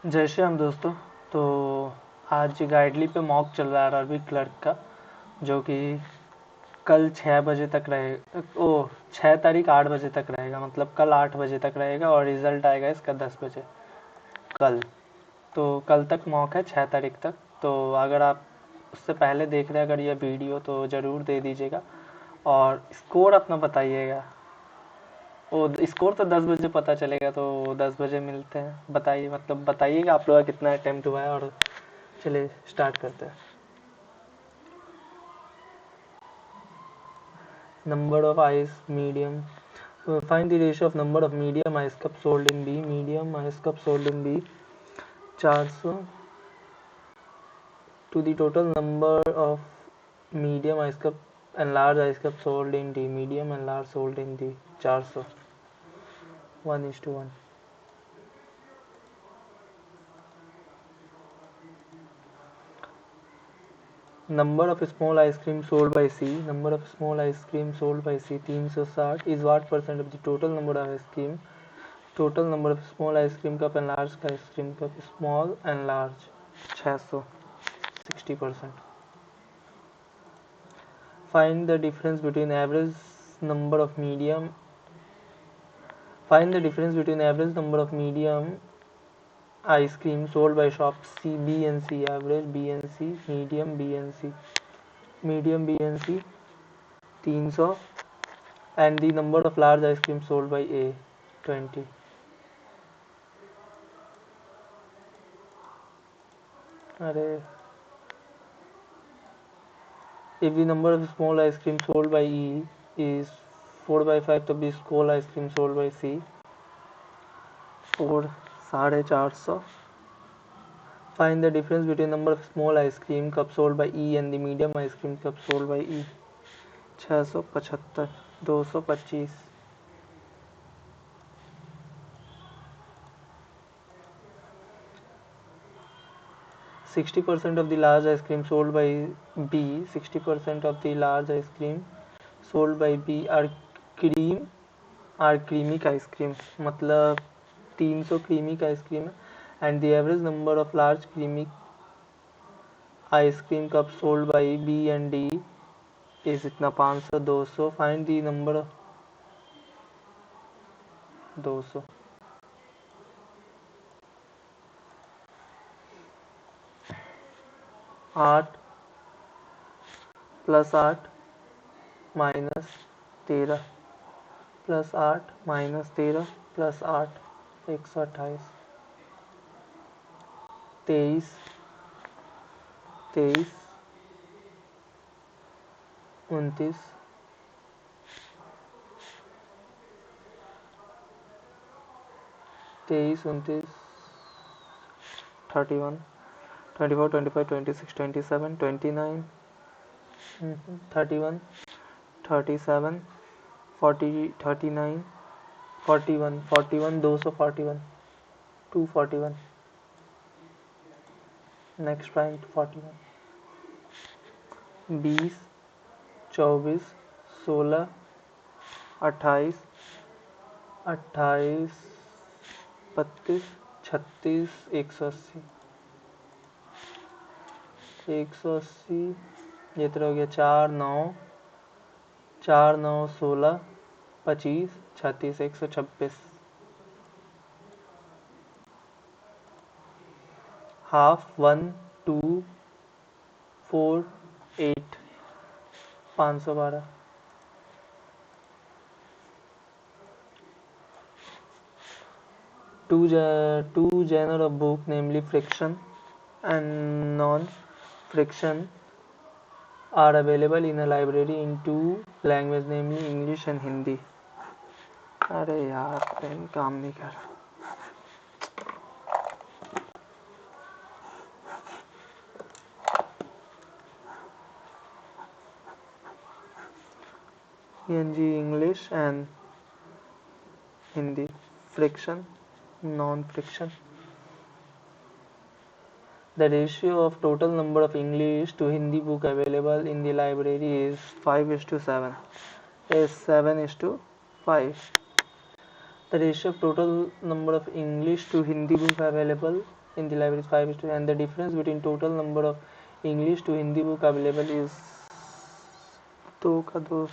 जय श्री राम दोस्तों। तो आज गाइडली पे मॉक चल रहा है आरआरबी क्लर्क का, जो कि कल 6 बजे तक रहेगा। 6 तारीख 8 बजे तक रहेगा, मतलब कल 8 बजे तक रहेगा और रिजल्ट आएगा इसका 10 बजे कल। तो कल तक मॉक है, 6 तारीख तक। तो अगर आप उससे पहले देख रहे हैं अगर ये वीडियो तो ज़रूर दे दीजिएगा और स्कोर अपना बताइएगा। वो स्कोर तो 10 बजे पता चलेगा, तो 10 बजे मिलते हैं। बताइए, मतलब बताइएगा आप लोग का कितना अटेम्प्ट हुआ है। और चलिए स्टार्ट करते हैं। Number of ice medium, find the ratio of number of medium ice cup sold in B. Medium ice cup sold in B 400 to the total number of medium ice cup and large ice cup sold in D. Medium and large sold in D 400 1:1. Number of small ice cream sold by C. Number of small ice cream sold by C 360 is what percent of the total number of ice cream? Total number of small ice cream cup and large ice cream cup. Small and large 600 60%. Find the difference between average number of medium. Find the difference between average number of medium ice cream sold by shops C, B and C. Average B and C, medium B and C. Medium B and C 300 and the number of large ice cream sold by A 20. अरे, if the number of small ice cream sold by E is 4/5, तो 20 small ice cream sold by C 4 450. Find the difference between number of small ice cream cups sold by E and the medium ice cream cups sold by E 675 225. 60% of the large ice cream sold by B. 60% of the large ice cream sold by B are creamic ice cream, मतलब 300 creamic ice cream है. And the average number of large creamic ice cream cups sold by B and D is इतना 500 200. Find the number of 200. 8 + 8 - 13 + 8 - 13 + 8 128. 23 23 29 23 29 31 24 25 26 27 29 31 37 40 39 41 41 241 241. Next point 41 20 24 16 28 28 32 36 180 180. ये तरह हो गया 4 9 4 9 16 25 36 126. Half 1 2 4 8 512. Two genre of book, namely friction and non-friction, are available in a library in two languages, namely English and Hindi. अरे यार, pen काम नहीं कर रहा. English and Hindi. Friction, non-friction. The ratio of total number of English to Hindi book available in the library is 5:7. Is 7:5. The ratio of total number of English to Hindi book available in the library is 5:2, and the difference between total number of English to Hindi book available is 2 का 2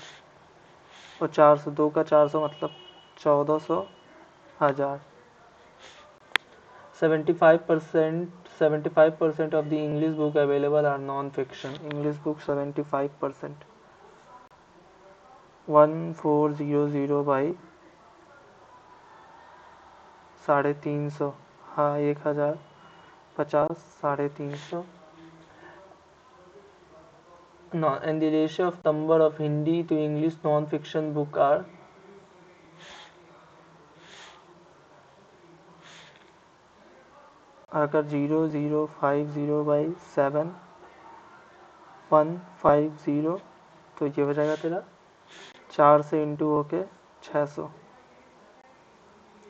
और 400, 2 का 400 मतलब 1400 हजार. 75% of the English book available are non-fiction. English book 75%. 1400 by 350. हाँ 1050 350. No, and the ratio of number of Hindi to English non-fiction book are अगर 0050 by 7150 तो ये हो जाएगा तेरा 4 से इंटू होके 600,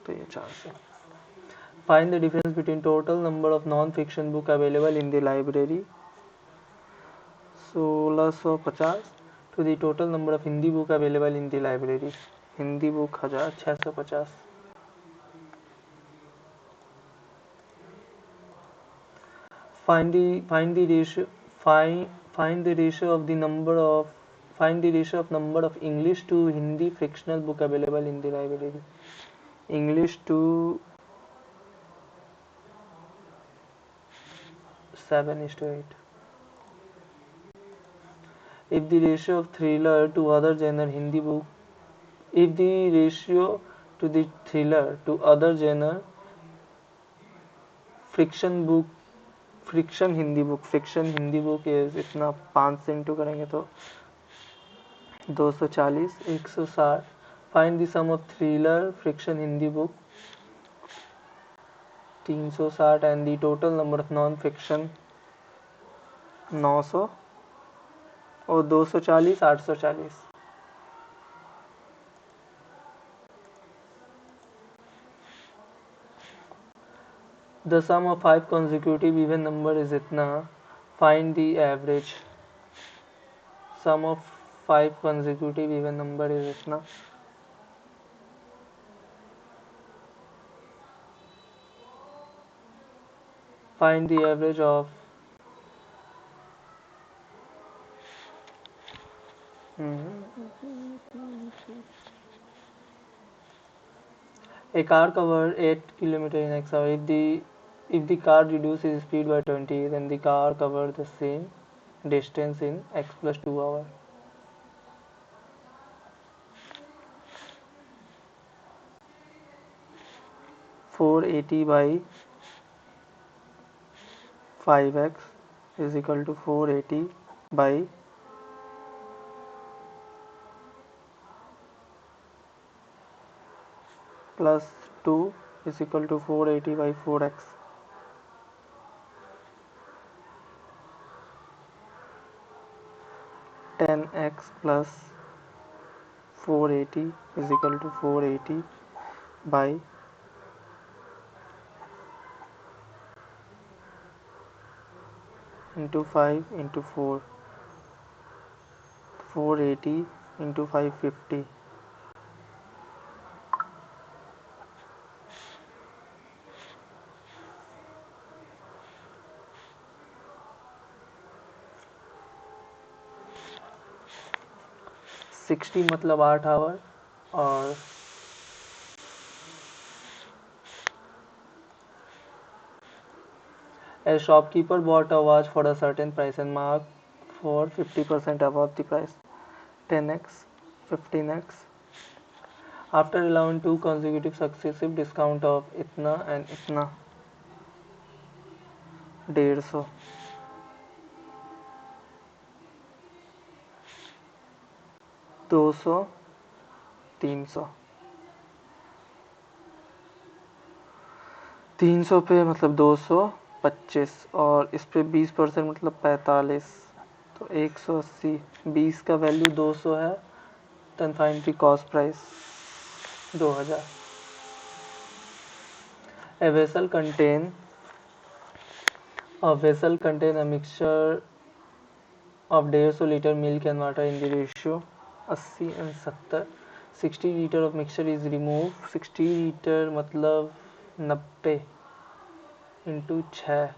तो ये 400. Find the difference between total number of non-fiction book available in the library 1650 to the total number of Hindi book available in the library. Hindi book 1650. Find the ratio of the number of English to Hindi fictional book available in the library. English to 7:8. If the ratio of thriller to other genre Hindi book, if the ratio to the thriller to other genre friction Hindi book is इतना 5 से into करेंगे तो 240 160. Find the sum of thriller friction Hindi book 360 and the total number of non-fiction 900 और 240 840. The sum of 5 consecutive even number is इतना. Find the average. Sum of 5 consecutive even number is इतना. Find the average of a car covered 8 km in x hour. If the car reduces speed by 20, then the car covered the same distance in x plus 2 hours. (480 by 5x is equal to 480 by plus 2 is equal to 480 by 4x. Ten x plus 480 is equal to 480 by into 5 into 4, 480 into 550. Sixty मतलब 8 our और a shopkeeper bought a watch for a certain price and marked for 50% above the price. 10x 15x. After allowing 2 consecutive successive discount of इतना and इतना 150, 200 300. 300 पे मतलब 225 और इस पे 20% मतलब 45, तो 180. 20 का वैल्यू 200 है. then find the cost price 2000. A vessel contain a mixture of 150 liter milk and water in the ratio 80 and 70. 60 litre of mixture is remove, 60 litre मतलब 90 into 6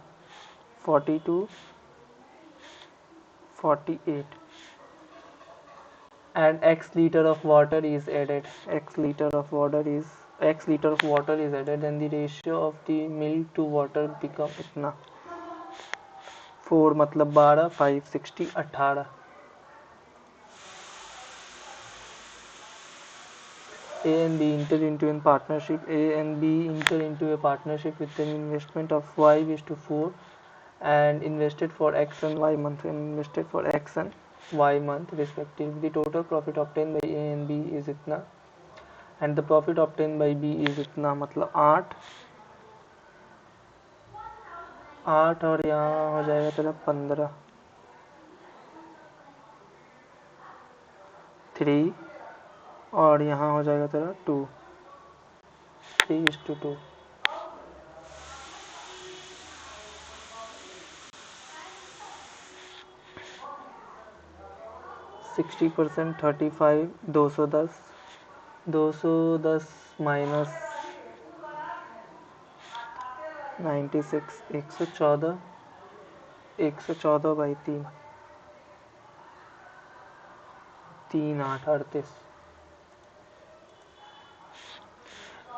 42 48 and x liter of water is added, x liter of water is added, then the ratio of the milk to water become इतना 4 मतलब 12 5 60 18 A and B enter into a partnership. A and B enter into a partnership with an investment of y/4 and invested for x and y month respectively. The total profit obtained by A and B is इतना and the profit obtained by B is इतना मतलब 8 और यहाँ हो जाएगा तेरा 15 3 और यहाँ हो जाएगा तेरा 2 3:2 60% 35 210 माइनस 96 114 बाई 3 3 8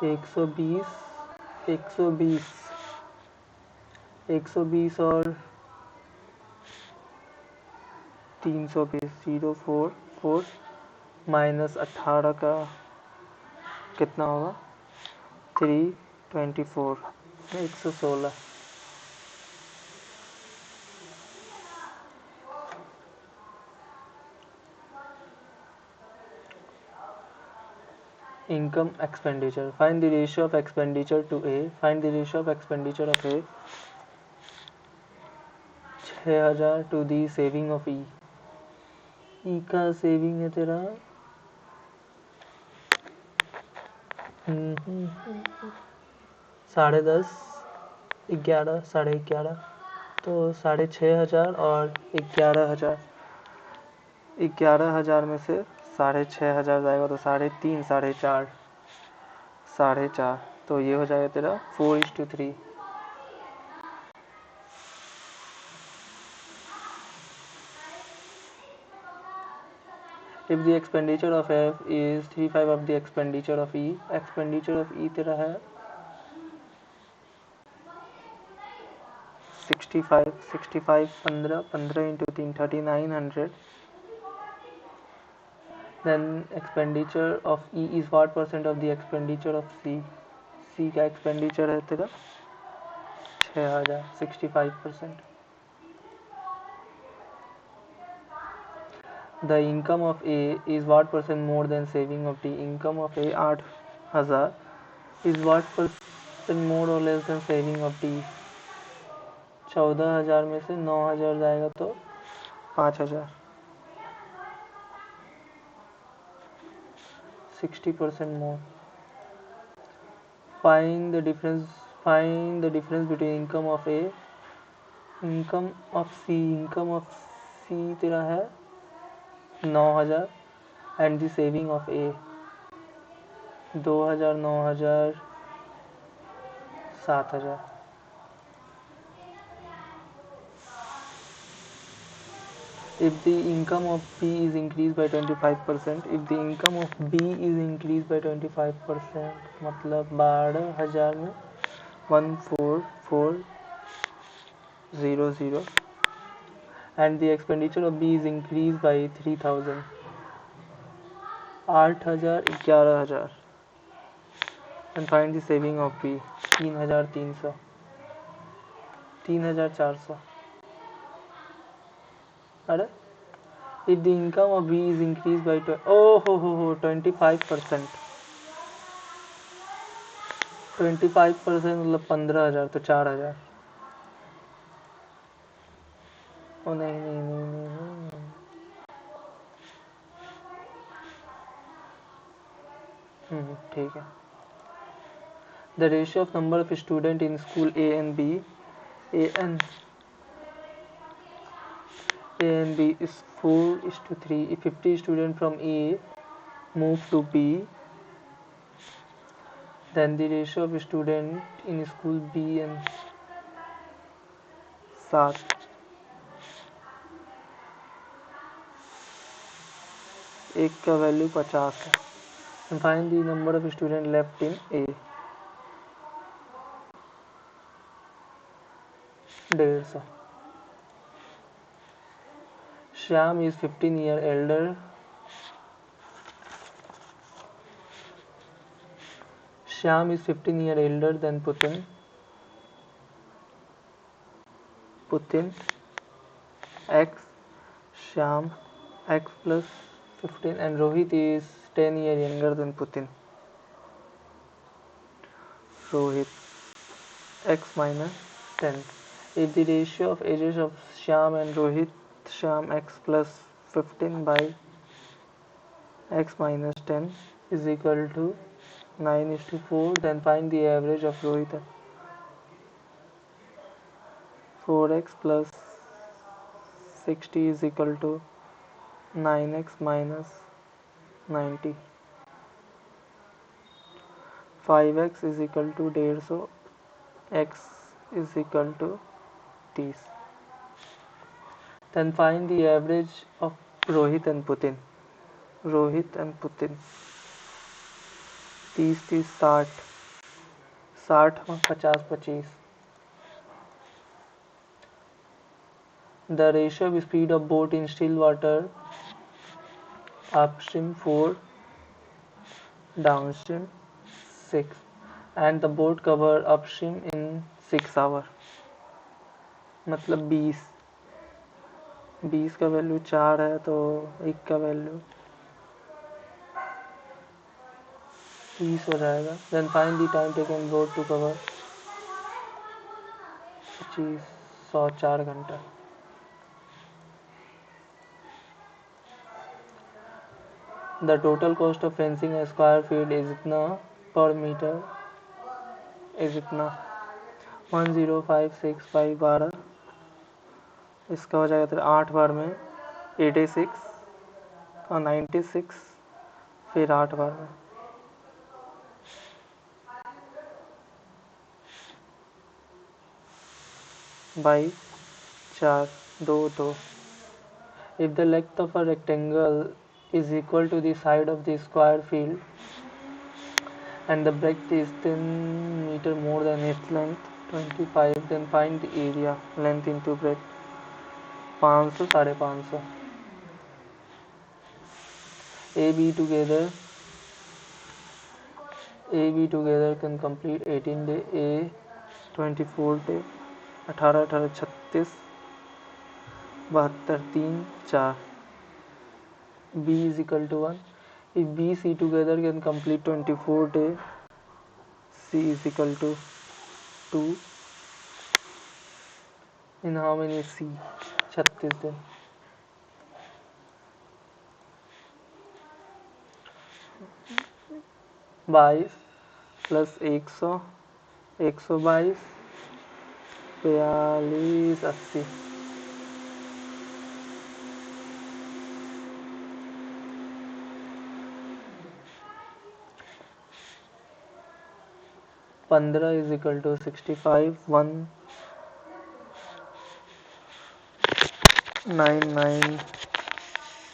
38 120 और 320 044 माइनस 18 का कितना होगा 324 116 income expenditure. Find the ratio of expenditure to A. Find the ratio of expenditure of A 6000 to the saving of E. E का सेविंग है तेरा 10.5 11 11.5 तो 6500 और 11,000 में से 6500 जाएगा तो 3.5 4.5 तो ये हो जाएगा तेरा 4:3. If the expenditure of F is 3/5 of the expenditure of E, expenditure of E तेरा है 65 15 into 3 3900. Then expenditure of E is what percent of the expenditure of C? C का expenditure है तेरा 6000 65%. The income of A is what percent more than saving of D? Income of A 8000 is what percent more or less than saving of D? 14,000 में से 9,000 जाएगा तो 5,000 60% more. Find the difference between income of A, income of C तेरा है 9,000 and the saving of A 2,000 9,000 7,000. If the income of B is increased by 25%, if the income of B is increased by 25%, मतलब 12,000 में 14400 and the expenditure of B is increased by 3,000 8,000 11,000 and find the saving of B 3,300 3,400. अरे if the income of B is increased by 25% 25% मतलब 15,000 तो 4,000. ओ नहीं ठीक है. The ratio of number of student in school A and B is 4:3. If 50 student from A move to B, then the ratio of student in school B and 7, एक का value 50 है। and find the number of student left in A, 150। Shyam is 15 year elder, Shyam is 15 year elder than Putin, Putin x, Shyam x plus 15, and Rohit is 10 year younger than Putin, Rohit x minus 10। If the ratio of ages of Shyam and Rohit, Shyam x plus 15 by x minus 10 is equal to 9:4, then find the average of Rohit। 4x plus 60 is equal to 9x minus 90, 5x is equal to 150, x is equal to 30। Then find the average of Rohit and Putin, Rohit and Putin। 30 30 60, 60 50 25। The ratio of speed of boat in still water, upstream 4, downstream 6, and the boat cover upstream in 6 hours, मतलब 20, 20 का value 4 है तो 1 का value 30 हो जाएगा। Then find the time taken boat to cover 25, 104 घंटा। The total cost of fencing a square field is इतना per meter, is इतना 10565 12, इसका हो जाएगा तेरा 8 बार में 86 और 96, फिर 8 बार में by 4 2 2। If the length of a rectangle is equal to the side of the square field and the breadth is 10 meter more than its length 25, then find the area, length into breadth 500 550। A B together can complete 18 day, A 24 day, 18 18 36 72 3 4। B is equal to 1। If B C together can complete 24 day, C is equal to 2 in how many C, 36 दिन। बाईस plus 100, 122, 42 80। पंद्रह is equal to 65, 199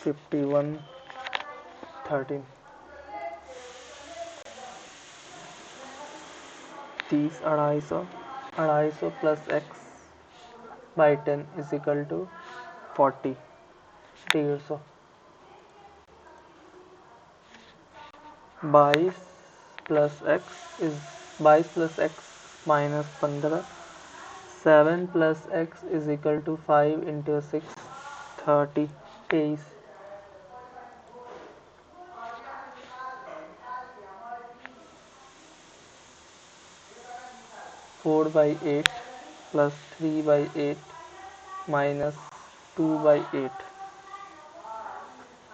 51 13। 30 250 plus x by 10 is equal to 40, 150। 22 plus x is 22 plus x minus 15, 7 plus x is equal to 5 into 6 30, 23। 4 by 8 plus 3 by 8 minus 2 by 8,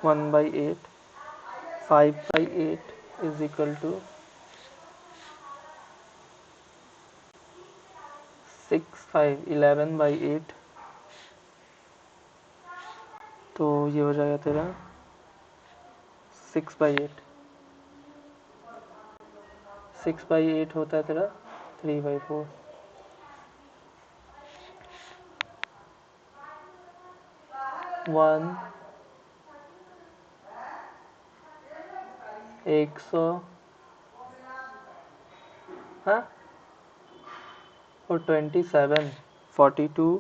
1 by 8, 5 by 8 is equal to 6 5 11 by 8। तो ये हो जाएगा तेरा 6/8, 6/8 होता है तेरा 3/4। 1 100 हाँ और 27 42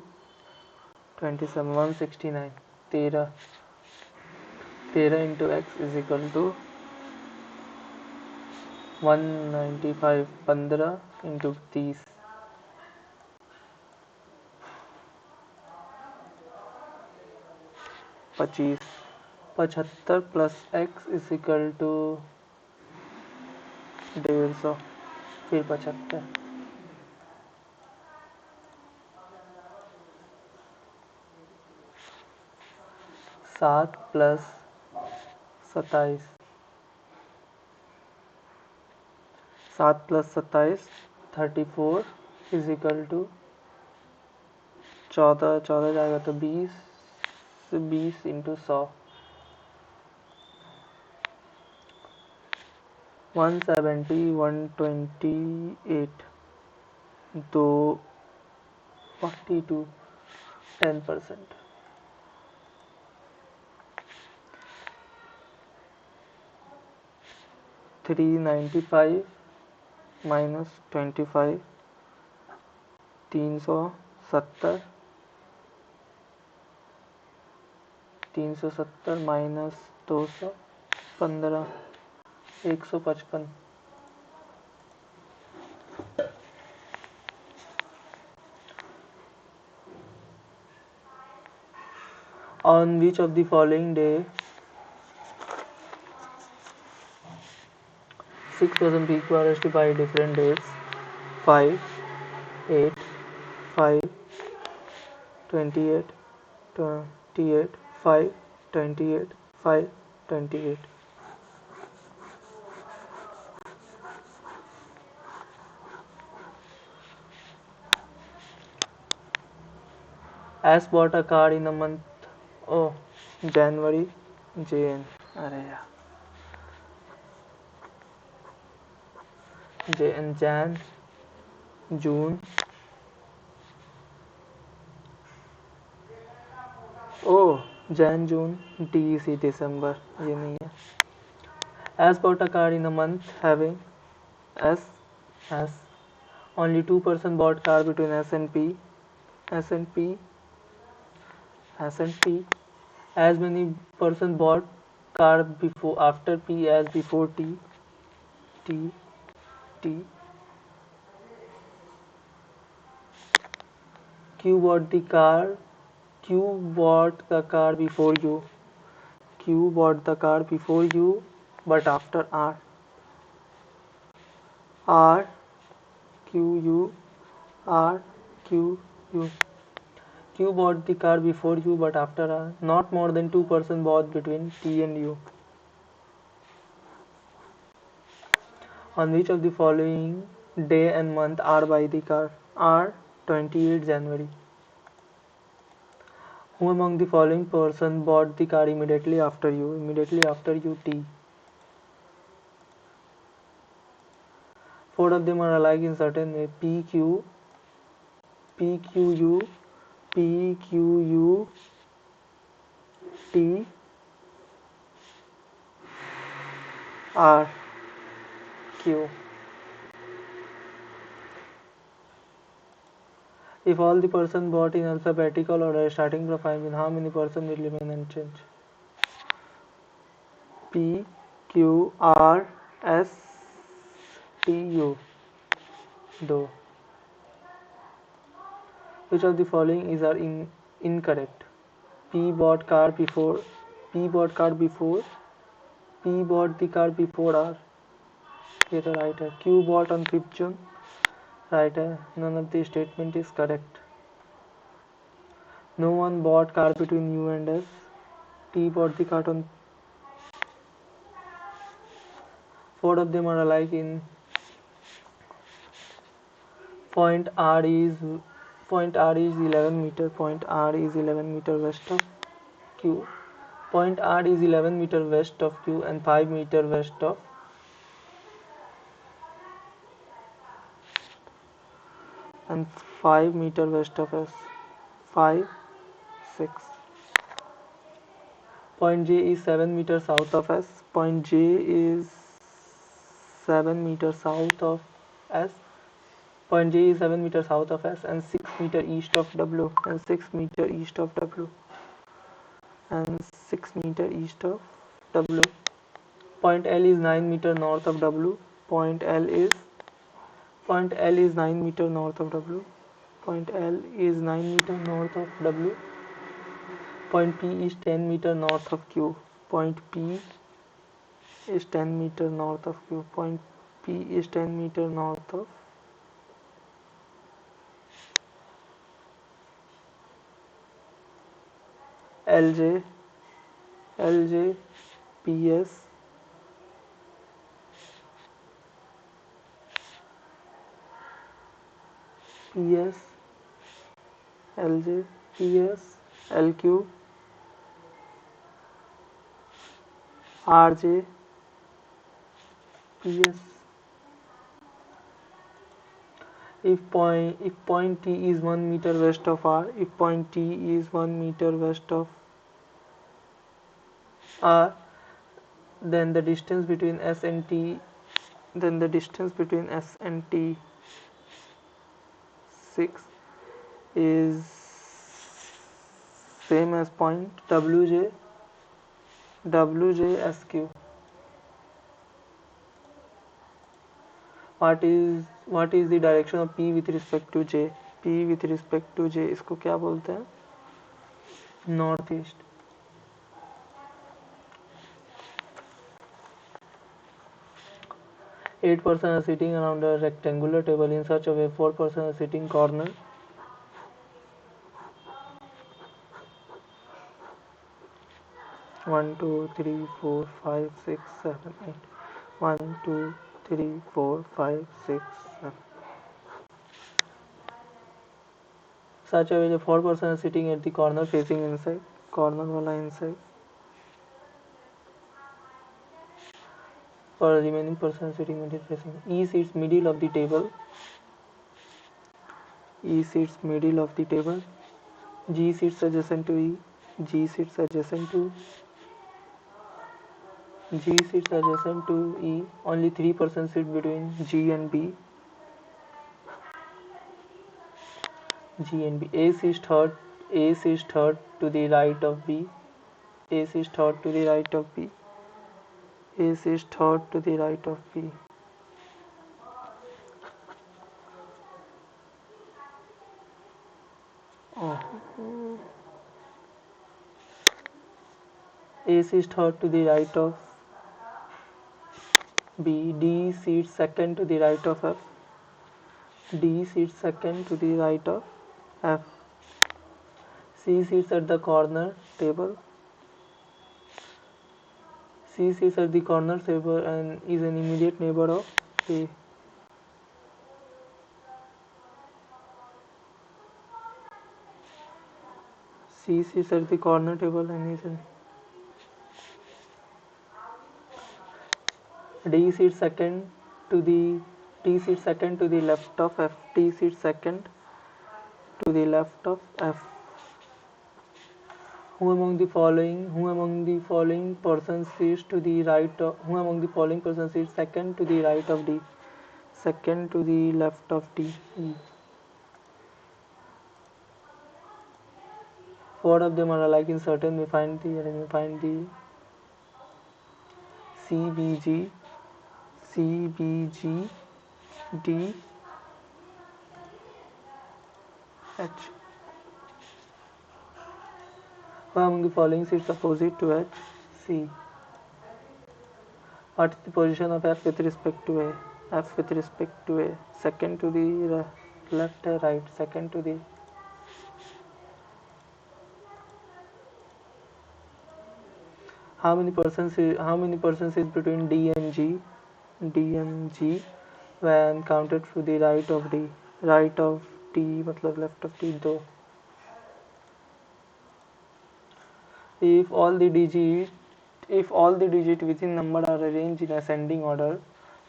27 169 13 13 into x is equal to 195 15 into 30 25 75 plus x is equal to 150 फिर 75 7 plus 27 7 plus 27 34 is equal to 14 14 जाएगा तो 20 20 into 100 170 128 2 42 10%। 395 minus 25 370 370 minus 215 155। On which of the following day 6% peak were arrested by different dates? 5 8 5 28 28 5 28 5 28। As bought a car in a month January JN अरे यार Jan June Jan June DEC December ये नहीं है। As bought a car in a month having as only 2% bought car between S&P as many person bought car before after P as before T Q bought the car before you but after R Q U Q bought the car before you but after R. Not more than 2% bought between T and U. On which of the following day and month R buy the car? R 28 January. Who among the following person bought the car immediately after you? T. 4 of them are alike in certain way. PQ U T R Q. If all the person bought in alphabetical order starting from 5, then how many person will remain unchanged? P Q R S T U 2. Which of the following is incorrect? P bought the car before R. ये तो right है. Q bought on 5th June. Right है. None of the statement is correct. No one bought car between U and S. T bought the car on 4 of them are alike in point R is 11 meter. Point R is 11 meter west of Q. Point R is 11 meter west of Q and 5 meter west of and 5 meter west of S. 5, 6. Point J is 7 meter south of S. Point J is 7 meter south of S. Point J is 7 meter south of S and 6 meter east of W and 6 meter east of W and 6 meter east of W. Point L is 9 meter north of W. Point L is 9 meter north of W. Point L is 9 meter north of W. Point P is 10 meter north of Q. Point P is 10 meter north of Q. Point P is 10 meter north of LJ, LJ, PS, PS, LJ, PS, LQ, RJ, PS. If point T is 1 meter west of R, if point T is 1 meter west of R, then the distance between S and T, six is same as point WJ, SQ. What is the direction of P with respect to J? P with respect to J इसको क्या बोलते हैं? North east. 8 persons are sitting around a rectangular table in such a way 4 persons are sitting corner. One, two, three, four, five, six, seven, eight. 1, 2, 3, 4, 5, 6, 7. Such a way the 4 persons are sitting at the corner facing inside. Corner वाला inside. For the remaining person sitting middle facing. E sits middle of the table. E sits middle of the table. G sits adjacent to E. G sits adjacent to E. Only 3 persons sit between G and B. A sits third. A sits third to the right of B. A sits third to the right of B. A sits third to the right of B. A sits third to the right of B. D sits second to the right of F. D sits second to the right of F. C sits at the corner table. C sits at the corner table and is an immediate neighbor of A. C sits at the corner table and is an D sits second to the left of F. D sits second to the left of F. Who among the following persons sits to the right of who among the following persons sits second to the right of D, second to the left of D? E. 4 of them are alike in certain. We find the CBG D H. Who among the following sits opposite to H? C. What is the position of F with respect to A? F with respect to A. Second to the left or right? Second to the. How many persons is between D and G? D and G when counted to the right of D. Right of D मतलब left of D 2. If all the digit within number are arranged in ascending order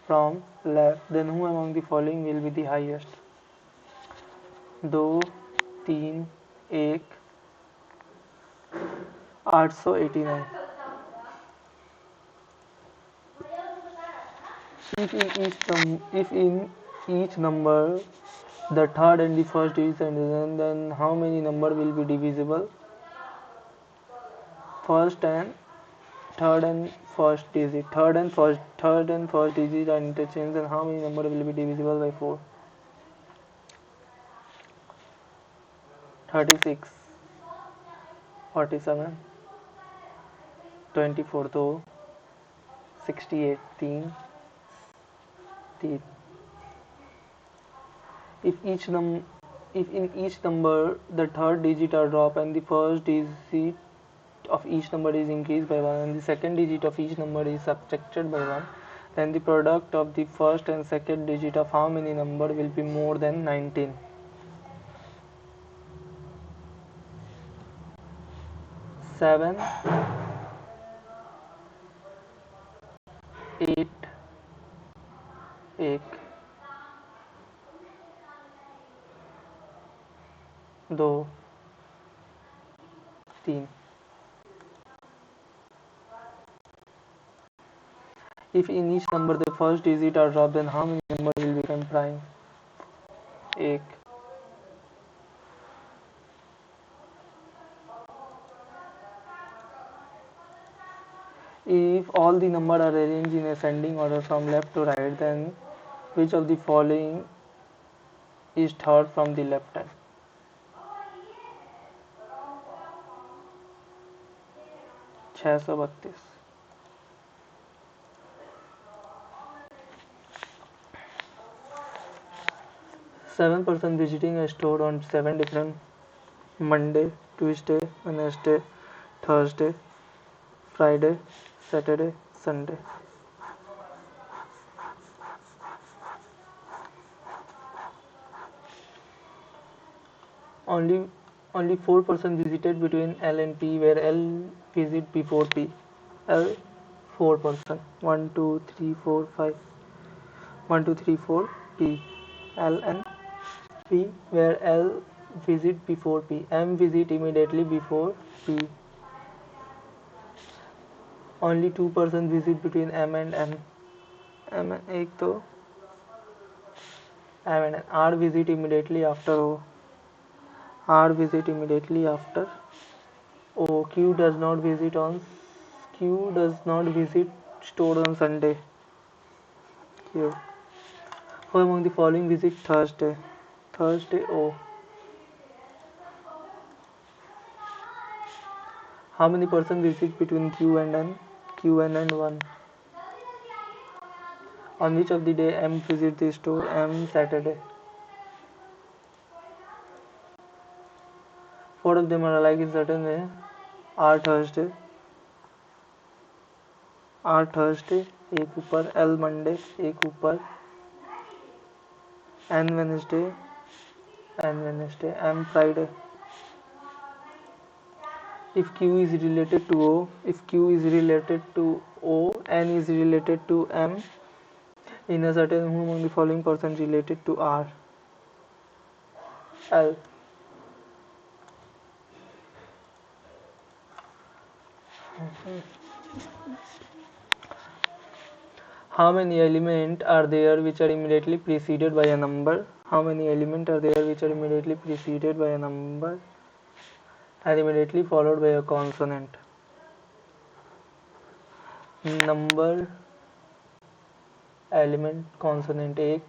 from left, then who among the following will be the highest? 2, 3, 1, 889. If in each number the third and the first is and then how many number will be divisible? First and third and first digit. Third and first digit are interchanged, and how many number will be divisible by 4? 36, 47, 24, 2, 68, 3, 3. If in each number the third digit are dropped and the first digit of each number is increased by 1 and the second digit of each number is subtracted by 1, then the product of the first and second digit of how many number will be more than 19? 7, 8, 1, 2, 3. If in each number the first digit are dropped, then how many number will become prime? 1. If all the number are arranged in ascending order from left to right, then which of the following is third from the left hand? 632. 7% visiting a store on 7 different Monday, Tuesday, Wednesday, Thursday, Friday, Saturday, Sunday. Only 4% visited between L and P, where L visit before P. L 4%. 1, 2, 3, 4, 5. 1, 2, 3, 4. P. L and P, where L visit before P. M visit immediately before P. Only 2% visit between M and N. M and एक तो M and N. R visit immediately after O. R visit immediately after O. Q does not visit store on Sunday. Q. Who among the following visit Thursday? Thursday O. How many person visit between Q and N? Q and N 1. On which of the day M visit the store? M Saturday. 4 of them are alike in certain way. R Thursday, एक ऊपर. L Monday, एक ऊपर. N Wednesday, M Friday. If Q is related to O, N is related to M, in a certain who among the following person related to R? L. How many elements are there which are immediately preceded by a number? How many elements are there which are immediately preceded by a number and immediately followed by a consonant? Number, element, consonant 1.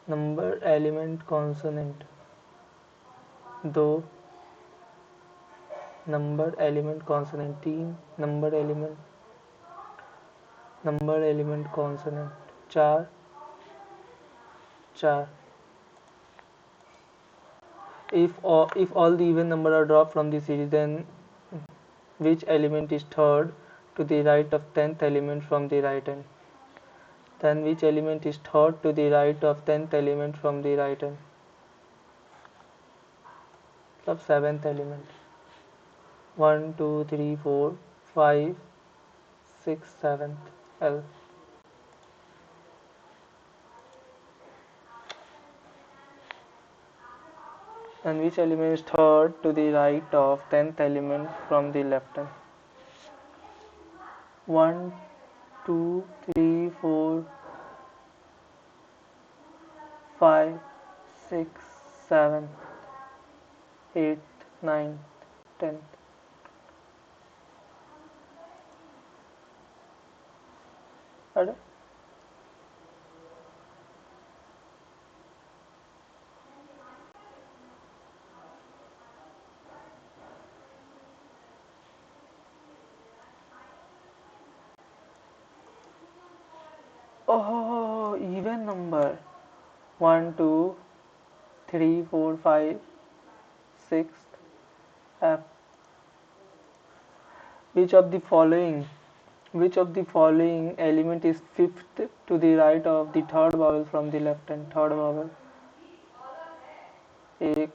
Number, element, consonant 2. Number, element, consonant 3. Number, element, consonant 4. If all the even number are dropped from the series, then which element is third to the right of 10th element from the right hand? Then which element is third to the right of 10th element from the right hand? Of 7th element. 1 2 3 4 5 6 7 L. And which element is third to the right of 10th element from the left hand? 1 2 3 4 5 6 7 8 9 10. अरे oh, even number. 1 2 3 4 5 6 F. Which of the following Which of the following element is fifth to the right of the third vowel from the left hand? Third vowel. 1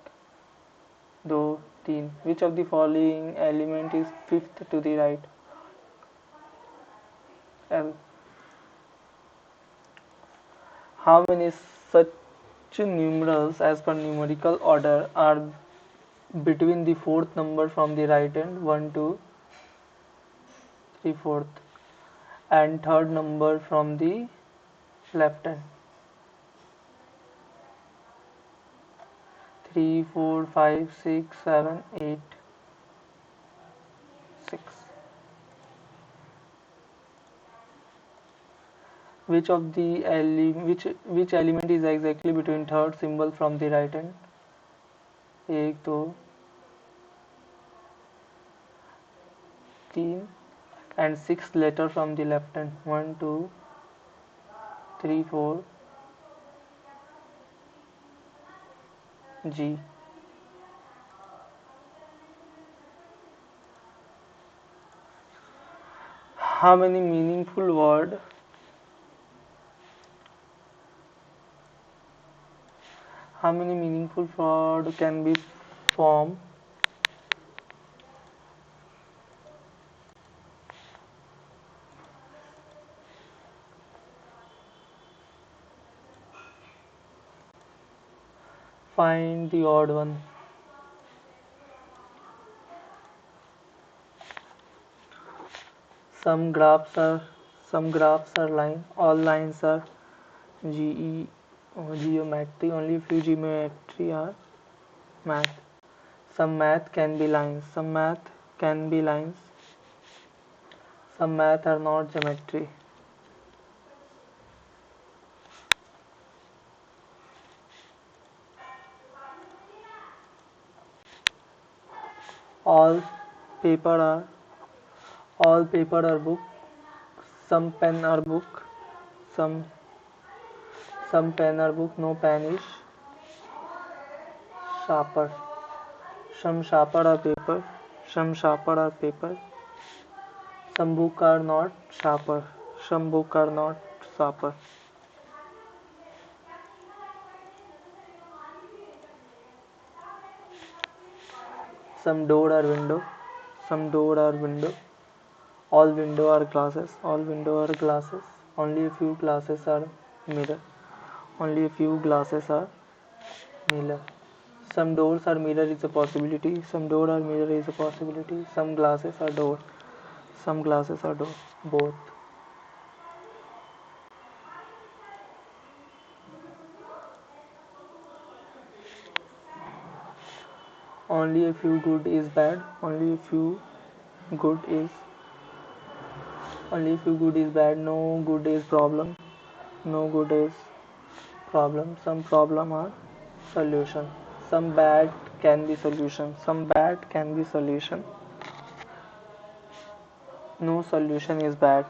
2 3. Which of the following element is fifth to the right? L. How many such numerals as per numerical order are between the fourth number from the right hand? 1 2 3 fourth, and third number from the left hand? 3 4 5 6 7 8 6. Which of the which element is exactly between third symbol from the right hand? 1 2 3, and sixth letter from the left hand? 1 2 3 4 G. How many meaningful word How many meaningful word can be formed? Find the odd one. Some graphs are line. All lines are geometry. Only a few geometry are math. Some math can be lines. Some math can be lines. Some math are not geometry. All paper are all paper are book. Some pen are book. Some pen are book. No pen is sharper. Some sharper are paper. Some sharper are paper. Some book are not sharper. Some book are not sharper. Some door are window. Some door are window. All window are glasses. All window are glasses. Only a few glasses are mirror. Only a few glasses are mirror. Some doors are mirror is a possibility. Some door are mirror is a possibility. Some glasses are door. Some glasses are door. Both. Only a few good is bad. Good is Only if good is bad. No good is problem. No good is problem. Some problem are solution. Some bad can be solution. Some bad can be solution. No solution is bad.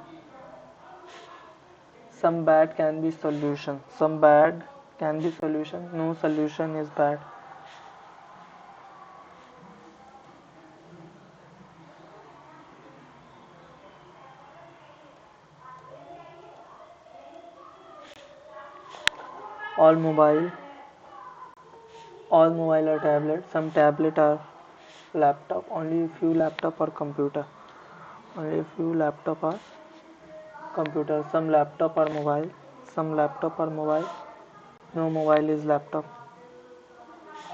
Some bad can be solution. Some bad can be solution. No solution is bad. All mobile all mobile are tablet. Some tablet are laptop, only few laptop or computer, only few laptop or computer, some laptop or mobile, some laptop or mobile, no mobile is laptop,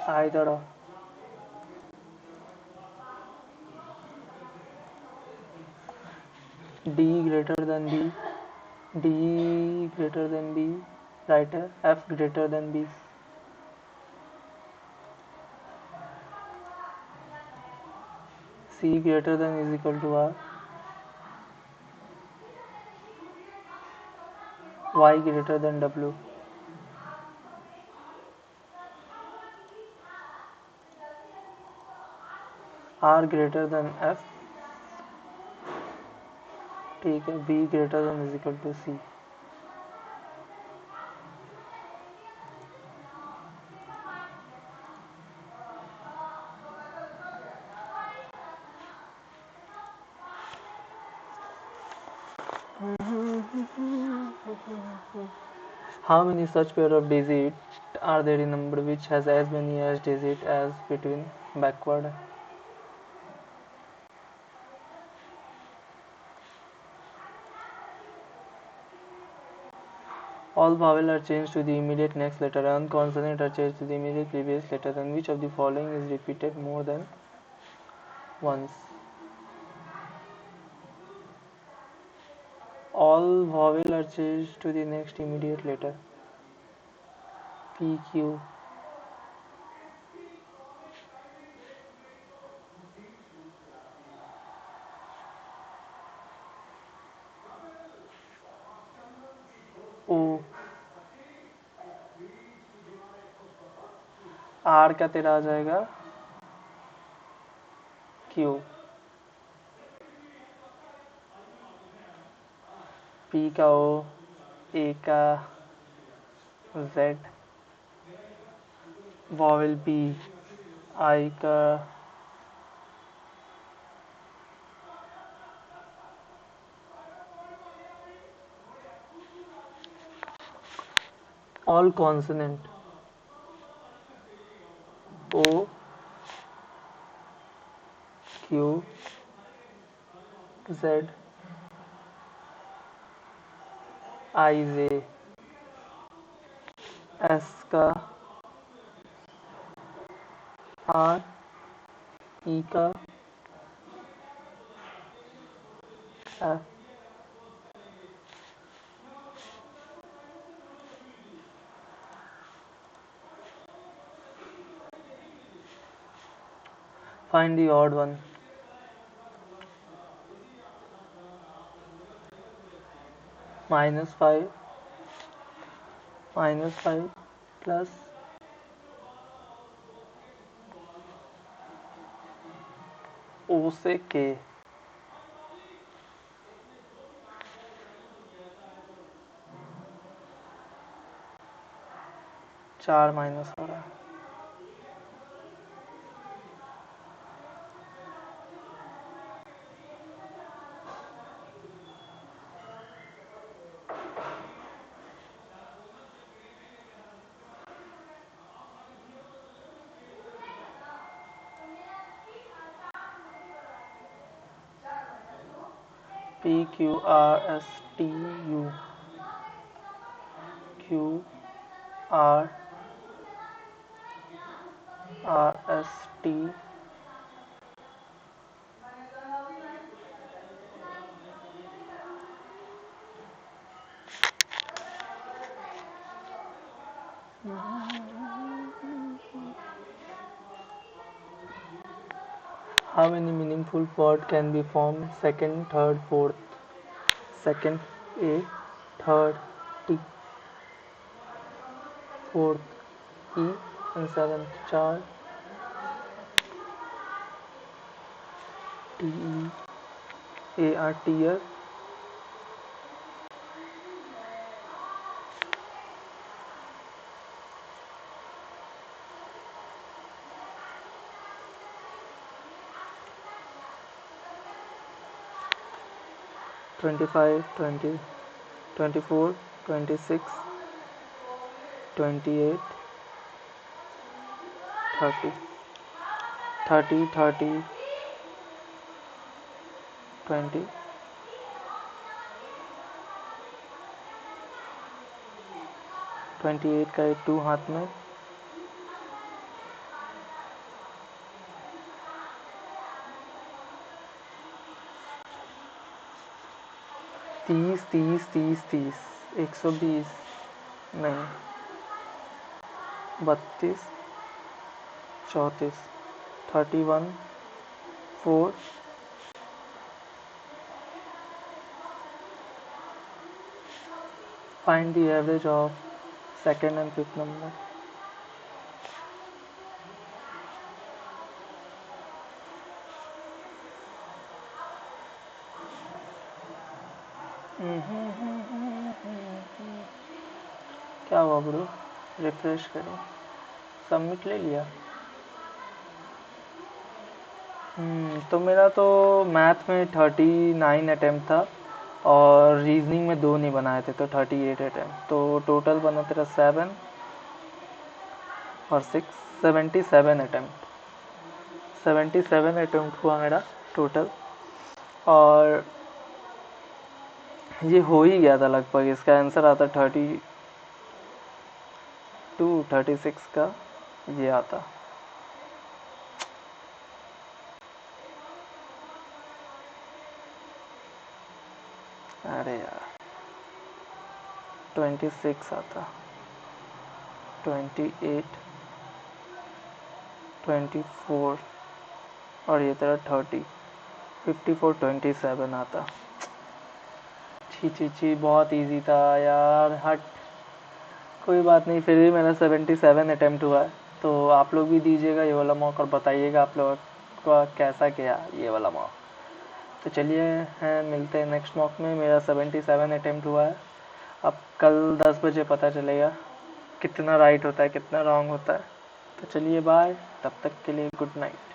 either or. D greater than B, D greater than B, right? F greater than B, C greater than is equal to R, Y greater than W, R greater than F, ठीक है, B greater than is equal to C. How many such pair of digits are there in number which has as many as digits as between backward? All vowels are changed to the immediate next letter and consonants are changed to the immediate previous letter. Then which of the following is repeated more than once? All vowels are changed to the next immediate letter. P, Q. O. R का तेरा आ जाएगा Q. P का O. A का Z. Vowel B. I का all consonant O, Q, Z, I, J. S का R, E का F. Find the odd one. -5 plus O से K. 4 minus हो रहा है. P, Q, R, S, T, U. Q, R, R, S, T. How many meaningful words can be formed? Second, third, fourth. Second A, third T, fourth E, and seventh 4 T, E, A, R, T, 25, 20, 24, 26, 28, 30. 30 30 20 28 का एक 2 हाथ में, 30 30 30 30 120 नहीं, 32 34 31 4 find the average of second and fifth number. क्या हुआ bro? Refresh करो, submit ले लिया। तो मेरा तो मैथ में 39 अटैम्प्ट था और रीजनिंग में 2 नहीं बनाए थे, तो 38 अटैम्प्ट, तो टोटल बना तेरा 7 और 6 77 अटैम्प्ट, 77 अटैम्प्ट हुआ मेरा टोटल। और ये हो ही गया था लगभग, इसका आंसर आता 32 36 का ये आता। अरे यार 26 आता, 28 24 और ये तेरा 30 54 27 आता। छी बहुत इजी था यार, हट। कोई बात नहीं, फिर भी मेरा 77 अटैम्प्ट हुआ है। तो आप लोग भी दीजिएगा ये वाला मॉक और बताइएगा आप लोग का कैसा गया ये वाला मॉक। तो चलिए हैं, मिलते हैं नेक्स्ट मॉक में। मेरा 77 अटैम्प्ट हुआ है। अब कल 10 बजे पता चलेगा कितना राइट होता है कितना रॉन्ग होता है। तो चलिए बाय, तब तक के लिए गुड नाइट।